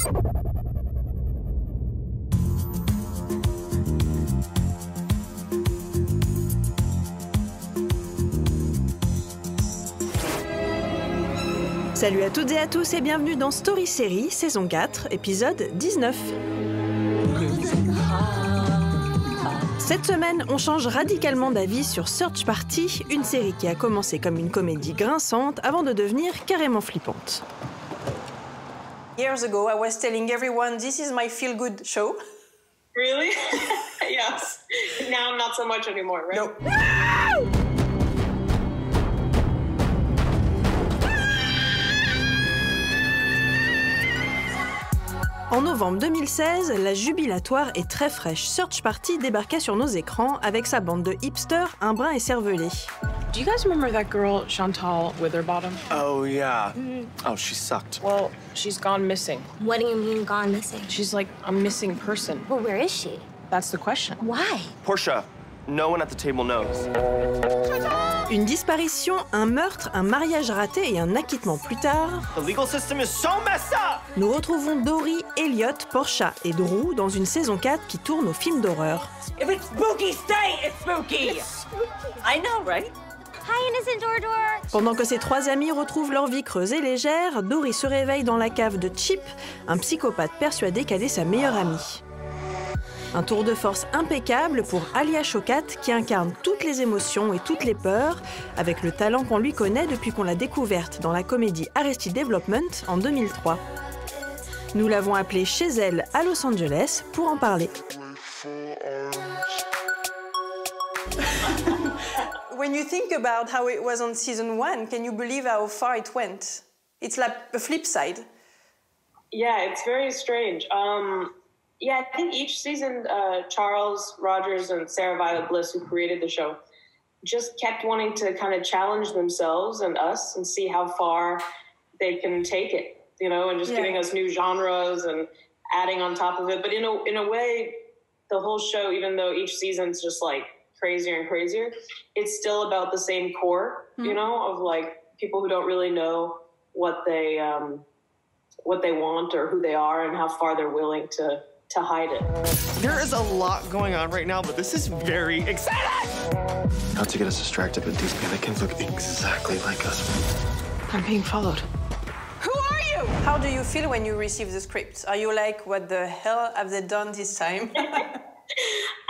Salut à toutes et à tous et bienvenue dans Story Série, saison 4, épisode 19. Cette semaine, on change radicalement d'avis sur Search Party, une série qui a commencé comme une comédie grinçante avant de devenir carrément flippante. Years ago, I was telling everyone, this is my feel-good show. Really? Yes. Now not so much anymore, right? No. En novembre 2016, la jubilatoire et très fraîche Search Party débarquait sur nos écrans avec sa bande de hipsters, un brin et cervelés. Do you guys remember that girl, Chantal Witherbottom? Oh, yeah. Oh, she sucked. Well, she's gone missing. What do you mean gone missing? She's like a missing person. Well, where is she? That's the question. Why? Portia, no one at the table knows. Une disparition, un meurtre, un mariage raté et un acquittement plus tard, The legal system is so messed up! nous retrouvons Dory, Elliot, Portia et Drew dans une saison 4 qui tourne au film d'horreur. If it's spooky, stay! It's spooky! I know, right? Hi, innocent Dor. Pendant que ses trois amis retrouvent leur vie creuse et légère, Dory se réveille dans la cave de Chip, un psychopathe persuadé qu'elle est sa meilleure amie. Un tour de force impeccable pour Alia Shawkat qui incarne toutes les émotions et toutes les peurs, avec le talent qu'on lui connaît depuis qu'on l'a découverte dans la comédie Arrested Development en 2003. Nous l'avons appelée chez elle à Los Angeles pour en parler. When you think about how it was on season 1, can you believe how far it went? It's like a flip side. Yeah, it's very strange. Yeah, I think each season, Charles Rogers and Sarah Violet Bliss, who created the show, just kept wanting to kind of challenge themselves and us and see how far they can take it, you know, and just giving us new genres and adding on top of it. But in a way, the whole show, even though each season's just like crazier and crazier, it's still about the same core, you know, of like people who don't really know what they want or who they are and how far they're willing to hide it. There is a lot going on right now, but this is very exciting! Not to get us distracted, but these mannequins look exactly like us. I'm being followed. Who are you? How do you feel when you receive the script? Are you like, what the hell have they done this time?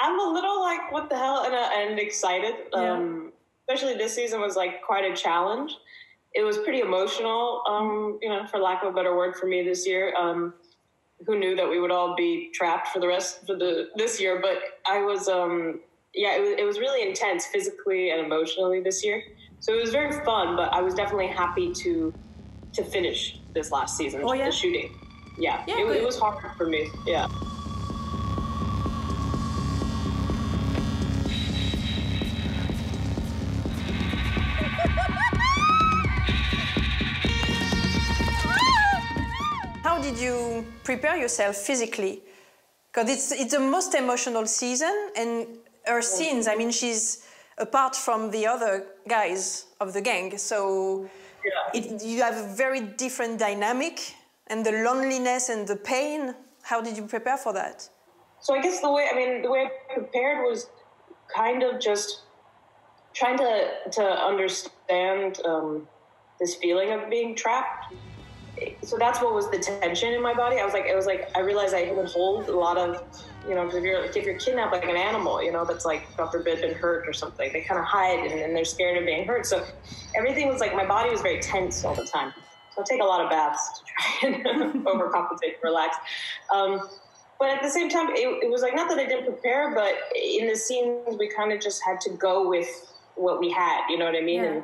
I'm a little like, what the hell, and excited. Especially this season was like quite a challenge. It was pretty emotional, you know, for lack of a better word for me this year. Who knew that we would all be trapped for this year? But I was, it was really intense physically and emotionally this year. So it was very fun, but I was definitely happy to finish this last season, the shooting. Yeah, it was hard for me, yeah. How did you prepare yourself physically? Because it's the most emotional season, and her scenes, I mean, she's apart from the other guys of the gang, so you have a very different dynamic, and the loneliness and the pain. How did you prepare for that? So I guess the way I prepared was kind of just trying to understand this feeling of being trapped. So that's what was the tension in my body. I realized I would hold a lot of, you know, because if you're kidnapped like an animal, you know, that's like, God forbid, been hurt or something, they kind of hide and they're scared of being hurt. So everything was like, my body was very tense all the time. So I take a lot of baths to try and overcompensate and relax. But at the same time, it was like, not that I didn't prepare, but in the scenes, we kind of just had to go with what we had, you know what I mean? Yeah.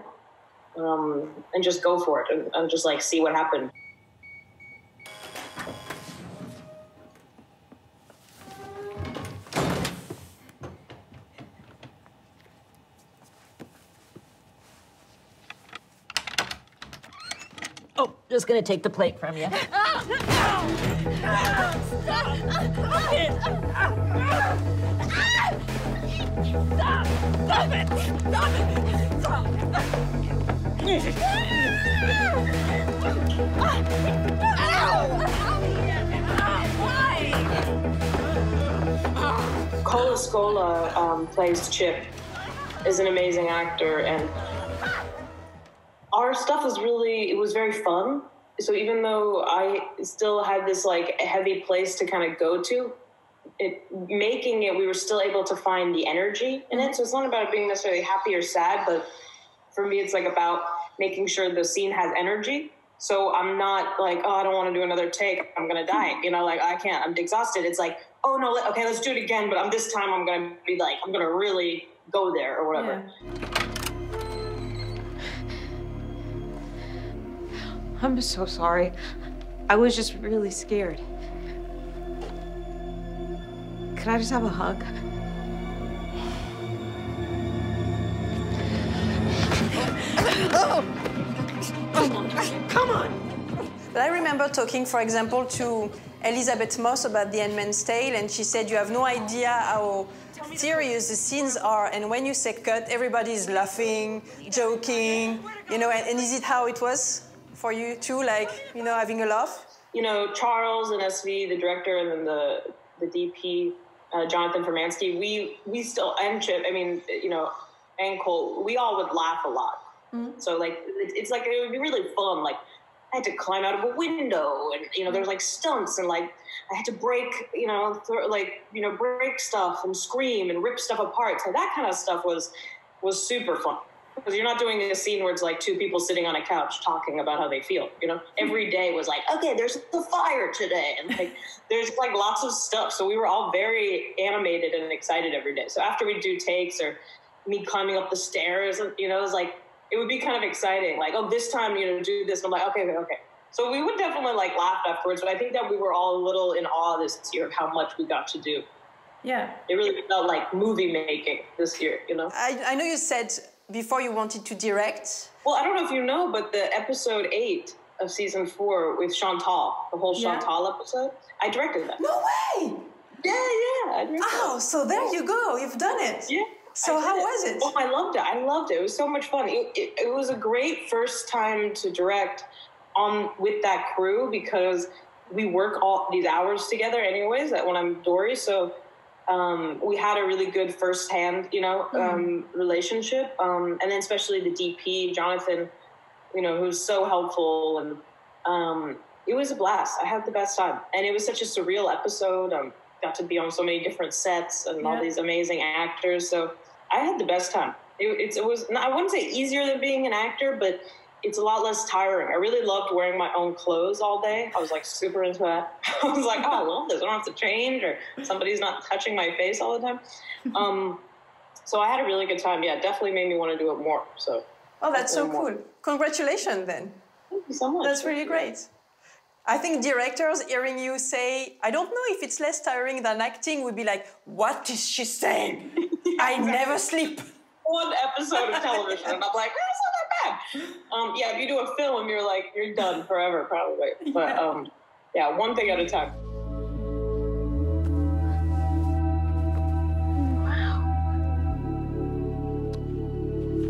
And just go for it and just like see what happened. Oh, just gonna take the plate from you. Stop it! Stop it! Stop! Cola Scola plays Chip, is an amazing actor, and our stuff was it was very fun. So even though I still had this like heavy place to kind of go to, making it, we were still able to find the energy in it. So it's not about it being necessarily happy or sad, but for me, it's like about making sure the scene has energy. So I'm not like, oh, I don't want to do another take, I'm going to die. You know, like I can't, I'm exhausted. It's like, oh no, okay, let's do it again. But this time I'm going to be like, I'm going to really go there or whatever. Yeah. I'm so sorry. I was just really scared. Can I just have a hug? Oh! Come on! But I remember talking, for example, to Elizabeth Moss about The Handmaid's Tale, and she said you have no idea how serious the scenes are, and when you say cut, everybody's laughing, joking, you know, and is it how it was for you too, like, you know, having a laugh? You know, Charles and SV, the director, and then the DP, Jonathan Formansky, we still, and Chip, I mean, you know, and Cole, we all would laugh a lot. Mm-hmm. So, like, it's like, it would be really fun. Like, I had to climb out of a window, and, you know, there's, like, stunts, and, like, I had to break, you know, break stuff and scream and rip stuff apart. So that kind of stuff was super fun. Because you're not doing a scene where it's, like, two people sitting on a couch talking about how they feel, you know? Every day was like, okay, there's a fire today. And, like, there's, like, lots of stuff. So we were all very animated and excited every day. So after we'd do takes or me climbing up the stairs, you know, it was, like, it would be kind of exciting. Like, oh, this time, you know, do this. And I'm like, okay. So we would definitely, like, laugh afterwards. But I think that we were all a little in awe this year of how much we got to do. Yeah. It really felt like movie making this year, you know? I know you said before you wanted to direct. Well, I don't know if you know, but the episode 8 of season 4 with Chantal, the whole Chantal episode, I directed that. No way! Yeah, I directed that. So there you go. You've done it. Yeah. So how was it? Oh, I loved it. It was so much fun. It was a great first time to direct with that crew because we work all these hours together anyways when I'm Dory. So we had a really good first-hand, you know, relationship. And then especially the DP, Jonathan, you know, who's so helpful. And it was a blast. I had the best time. And it was such a surreal episode. Got to be on so many different sets and all these amazing actors. So I had the best time. It was, I wouldn't say easier than being an actor, but it's a lot less tiring. I really loved wearing my own clothes all day. I was like super into that. I was like, oh, I love this. I don't have to change or somebody's not touching my face all the time. So I had a really good time. Yeah, it definitely made me want to do it more. So. Oh, that's so cool. Congratulations then. Thank you so much. That's really great. I think directors hearing you say, I don't know if it's less tiring than acting, would be like, what is she saying? I never sleep. One episode of television, and I'm like, that's not that bad. Yeah, if you do a film, you're done forever, probably. But yeah, one thing at a time. Wow.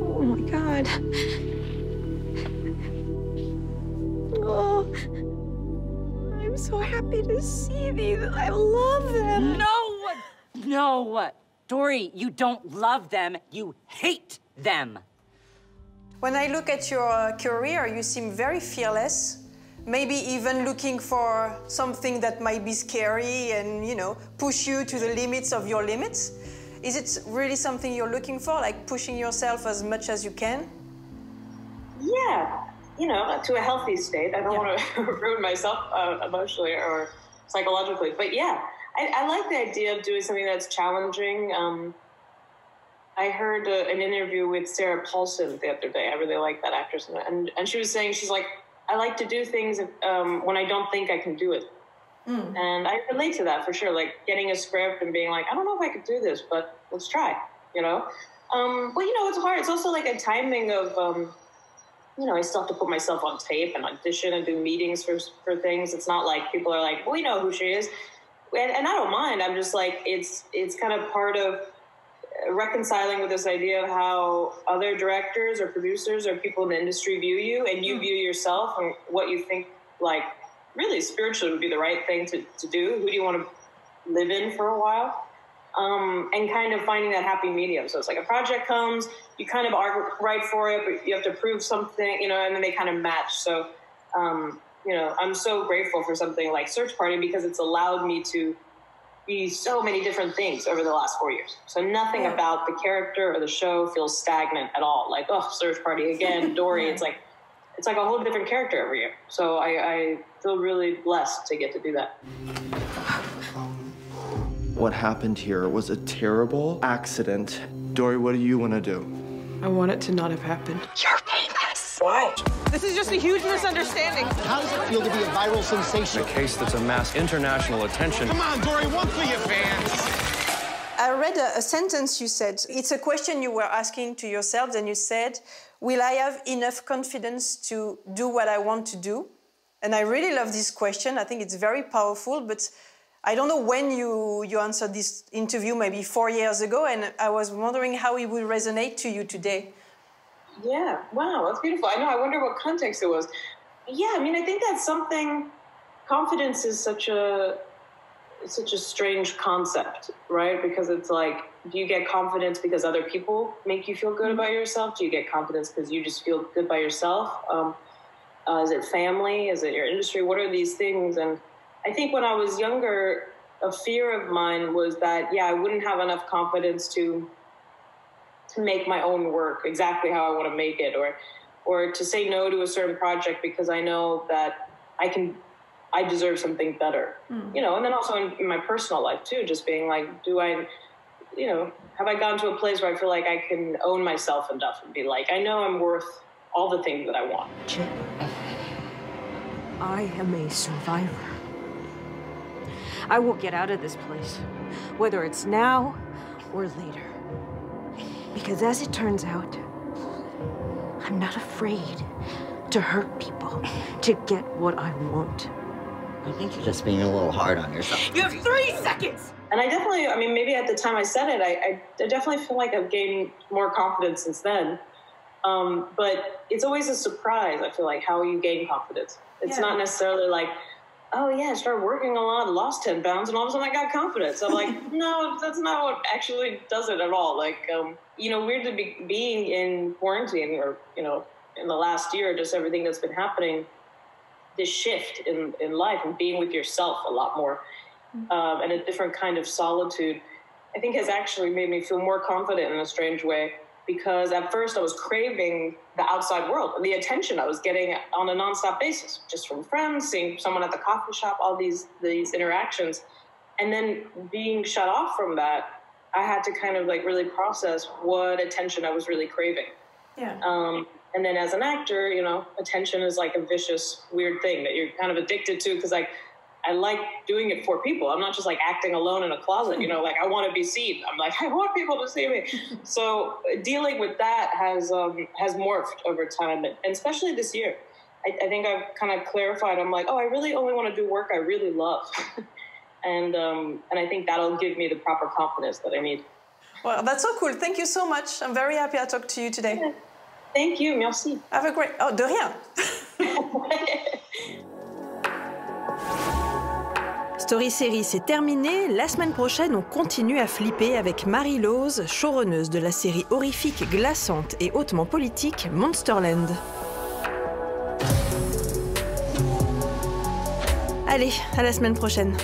Oh my God. Oh. I'm so happy to see these. I love them. No. Dory, you don't love them. You hate them. When I look at your career, you seem very fearless. Maybe even looking for something that might be scary and, you know, push you to the limits of your limits. Is it really something you're looking for, like pushing yourself as much as you can? Yeah. You know, to a healthy state. I don't want to ruin myself emotionally or psychologically. But yeah, I like the idea of doing something that's challenging. I heard an interview with Sarah Paulson the other day. I really like that actress. And she was saying, she's like, I like to do things when I don't think I can do it. And I relate to that for sure. Like getting a script and being like, I don't know if I could do this, but let's try, you know? But, you know, it's hard. It's also like a timing of... you know, I still have to put myself on tape and audition and do meetings for things. It's not like people are like, we know who she is. And I don't mind. I'm just like, it's kind of part of reconciling with this idea of how other directors or producers or people in the industry view you and you view yourself and what you think, like, really spiritually would be the right thing to do. Who do you want to live in for a while? and kind of finding that happy medium. So it's like a project comes, you kind of are right for it, but you have to prove something, you know, and then they kind of match. So, you know, I'm so grateful for something like Search Party because it's allowed me to be so many different things over the last 4 years. So nothing about the character or the show feels stagnant at all. Like, oh, Search Party again, Dory. It's like a whole different character every year. So I feel really blessed to get to do that. What happened here was a terrible accident. Dory, what do you want to do? I want it to not have happened. You're famous. Why? This is just a huge misunderstanding. How does it feel to be a viral sensation? A case that's amassed international attention. Come on, Dory, one for your fans. I read a sentence you said. It's a question you were asking to yourselves, and you said, will I have enough confidence to do what I want to do? And I really love this question. I think it's very powerful, but I don't know when you answered this interview, maybe 4 years ago, and I was wondering how it would resonate to you today. Yeah, wow, that's beautiful. I know, I wonder what context it was. Yeah, I mean, I think that's something, confidence is such a strange concept, right? Because it's like, do you get confidence because other people make you feel good about yourself? Do you get confidence because you just feel good by yourself? Is it family? Is it your industry? What are these things? And I think when I was younger, a fear of mine was that, yeah, I wouldn't have enough confidence to make my own work exactly how I want to make it, or to say no to a certain project because I know that I deserve something better, you know. And then also in my personal life too, just being like, have I gotten to a place where I feel like I can own myself enough and be like, I know I'm worth all the things that I want. Chip, I am a survivor. I will get out of this place, whether it's now or later. Because as it turns out, I'm not afraid to hurt people to get what I want. I think you're just being a little hard on yourself. You have 3 seconds! And I definitely, I mean, maybe at the time I said it, I definitely feel like I've gained more confidence since then. But it's always a surprise, I feel like, how you gain confidence. It's not necessarily like, oh yeah, I started working a lot, lost 10 pounds, and all of a sudden I got confidence. I'm like, no, that's not what actually does it at all. Like, you know, weird to be being in quarantine, or, you know, in the last year, just everything that's been happening, this shift in life and being with yourself a lot more, and a different kind of solitude, I think has actually made me feel more confident in a strange way. Because at first I was craving the outside world, the attention I was getting on a nonstop basis, just from friends, seeing someone at the coffee shop, all these interactions. And then being shut off from that, I had to kind of like really process what attention I was really craving. Yeah. And then as an actor, you know, attention is like a vicious, weird thing that you're kind of addicted to, because like, I like doing it for people. I'm not just like acting alone in a closet, you know, like I want to be seen. I'm like, I want people to see me. So dealing with that has morphed over time, and especially this year. I think I've kind of clarified. I'm like, oh, I really only want to do work I really love. and I think that'll give me the proper confidence that I need. Well, that's so cool. Thank you so much. I'm very happy I talked to you today. Yeah. Thank you. Merci. Have a great... Oh, de rien. Story Série, c'est terminé. La semaine prochaine, on continue à flipper avec Marie Lose, showrunneuse de la série horrifique, glaçante et hautement politique Monsterland. Allez, à la semaine prochaine.